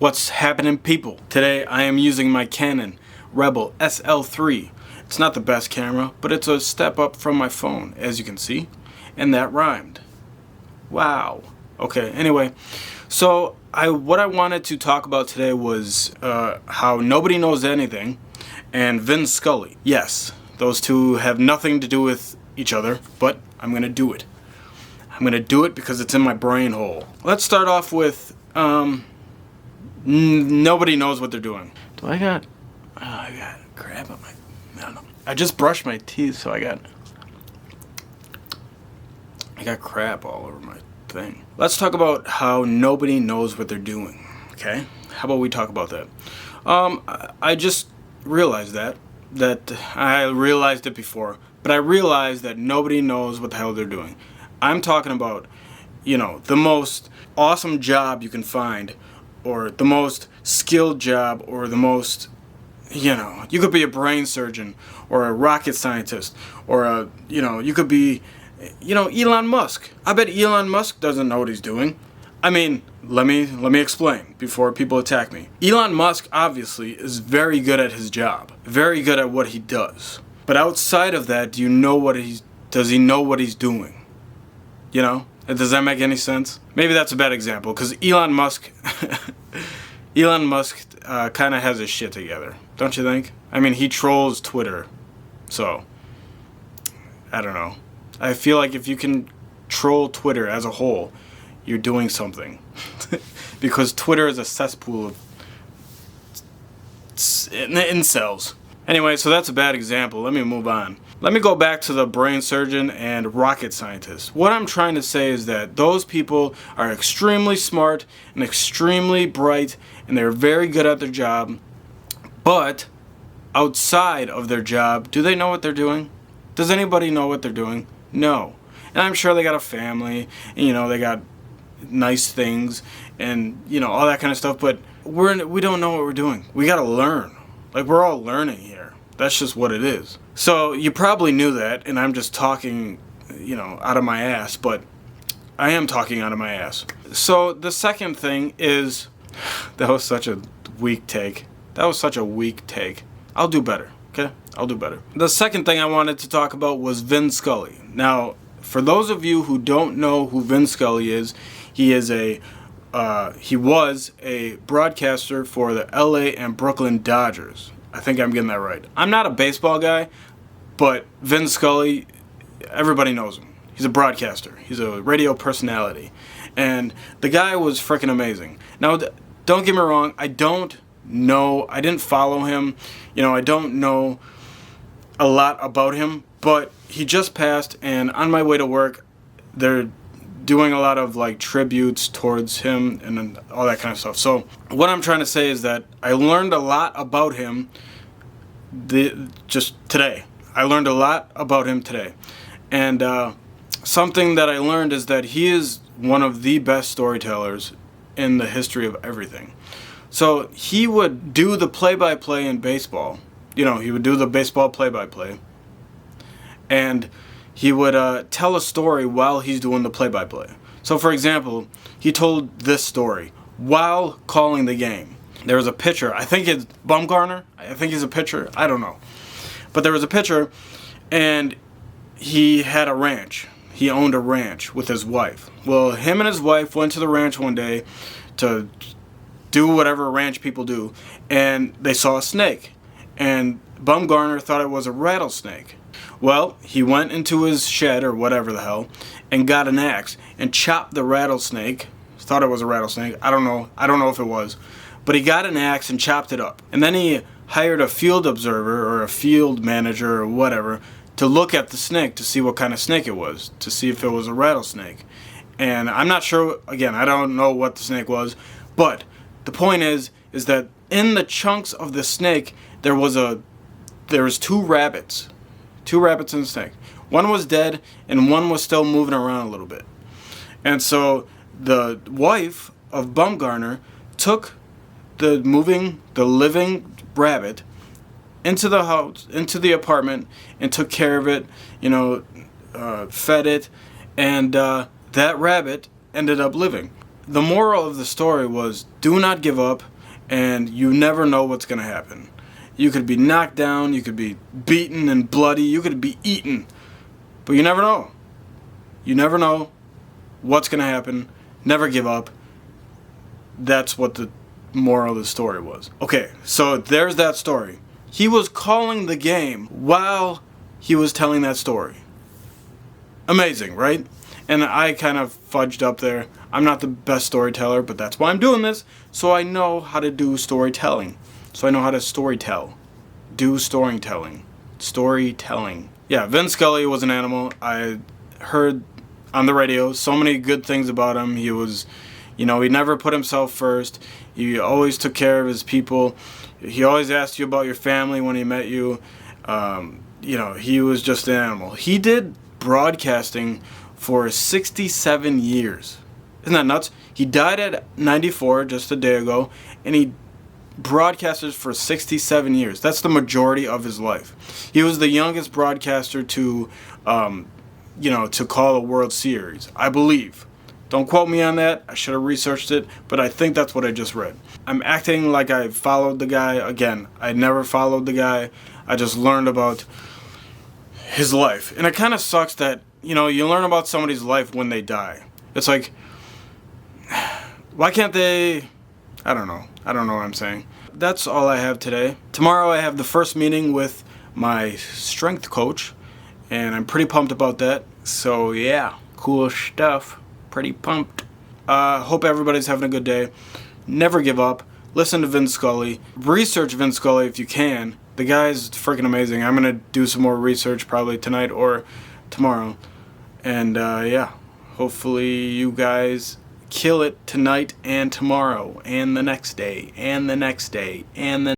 What's happening, people? Today I am using my Canon Rebel SL3. It's not the best camera, but it's a step up from my phone, as you can see, and that rhymed. Wow. Okay, anyway, so what I wanted to talk about today was how nobody knows anything and Vin Scully. Yes, those two have nothing to do with each other, but I'm gonna do it. I'm gonna do it because it's in my brain hole. Let's start off with nobody knows what they're doing. I got crap on my, I don't know. I just brushed my teeth, so I got crap all over my thing. Let's talk about how nobody knows what they're doing, okay? How about we talk about that? I just realized that I realized it before, but I realized that nobody knows what the hell they're doing. I'm talking about, you know, the most awesome job you can find, or the most skilled job, or the most, you know, you could be a brain surgeon, or a rocket scientist, or you could be, Elon Musk. I bet Elon Musk doesn't know what he's doing. I mean, let me explain before people attack me. Elon Musk obviously is very good at his job, very good at what he does. But outside of that, does he know what he's doing? You know? Does that make any sense? Maybe that's a bad example, because Elon Musk kind of has his shit together, don't you think? I mean, he trolls Twitter, so I don't know. I feel like if you can troll Twitter as a whole, you're doing something. Because Twitter is a cesspool of incels. Anyway, so that's a bad example. Let me move on. Let me go back to the brain surgeon and rocket scientist. What I'm trying to say is that those people are extremely smart and extremely bright, and they're very good at their job. But outside of their job, do they know what they're doing? Does anybody know what they're doing? No. And I'm sure they got a family, and they got nice things, and all that kind of stuff. But we don't know what we're doing. We got to learn. Like, we're all learning here. That's just what it is. So you probably knew that, and I'm just talking, out of my ass, but I am talking out of my ass. So the second thing is, that was such a weak take. I'll do better, okay? I'll do better. The second thing I wanted to talk about was Vin Scully. Now, for those of you who don't know who Vin Scully is, he was a broadcaster for the LA and Brooklyn Dodgers. I think I'm getting that right. I'm not a baseball guy, but Vin Scully, everybody knows him. He's a broadcaster. He's a radio personality. And the guy was freaking amazing. Now, don't get me wrong, I didn't follow him. I don't know a lot about him, but he just passed, and on my way to work, they're doing a lot of tributes towards him and all that kind of stuff. So what I'm trying to say is that I learned a lot about him just today. And something that I learned is that he is one of the best storytellers in the history of everything. So he would do the play-by-play in baseball. He would do the baseball play-by-play. And he would tell a story while he's doing the play-by-play. So, for example, he told this story while calling the game. There was a pitcher. I think it's Bumgarner. I think he's a pitcher. I don't know. But there was a pitcher, and he had a ranch. He owned a ranch with his wife. Well, him and his wife went to the ranch one day to do whatever ranch people do, and they saw a snake. And Bumgarner thought it was a rattlesnake. Well, he went into his shed, or whatever the hell, and got an axe and chopped the rattlesnake. Thought it was a rattlesnake. I don't know if it was. But he got an axe and chopped it up. And then he hired a field observer, or a field manager, or whatever, to look at the snake to see what kind of snake it was, to see if it was a rattlesnake. And I'm not sure, again, I don't know what the snake was, but the point is that in the chunks of the snake, there was two rabbits. Two rabbits and a snake. One was dead, and one was still moving around a little bit. And so the wife of Bumgarner took the living rabbit into the house, into the apartment, and took care of it, fed it, and that rabbit ended up living. The moral of the story was, do not give up, and you never know what's going to happen. You could be knocked down, you could be beaten and bloody, you could be eaten, but you never know. You never know what's going to happen. Never give up. That's what the moral of the story was. Okay, so there's that story. He was calling the game while he was telling that story. Amazing, right? And I kind of fudged up there. I'm not the best storyteller, but that's why I'm doing this. So I know how to do storytelling. So I know how to storytell. Do storytelling. Storytelling. Yeah, Vin Scully was an animal. I heard on the radio so many good things about him. He was, he never put himself first. He always took care of his people. He always asked you about your family when he met you. He was just an animal. He did broadcasting for 67 years. Isn't that nuts? He died at 94 just a day ago, and he broadcasted for 67 years. That's the majority of his life. He was the youngest broadcaster to call a World Series, I believe. Don't quote me on that. I should have researched it, but I think that's what I just read. I'm acting like I followed the guy. Again, I never followed the guy. I just learned about his life. And it kind of sucks that, you learn about somebody's life when they die. It's like, why can't they... I don't know what I'm saying. That's all I have today. Tomorrow I have the first meeting with my strength coach, and I'm pretty pumped about that. So yeah, cool stuff. Pretty pumped. Hope everybody's having a good day. Never give up. Listen to Vin Scully. Research Vin Scully if you can. The guy's freaking amazing. I'm going to do some more research probably tonight or tomorrow. And yeah, hopefully you guys kill it tonight and tomorrow and the next day and the next day and the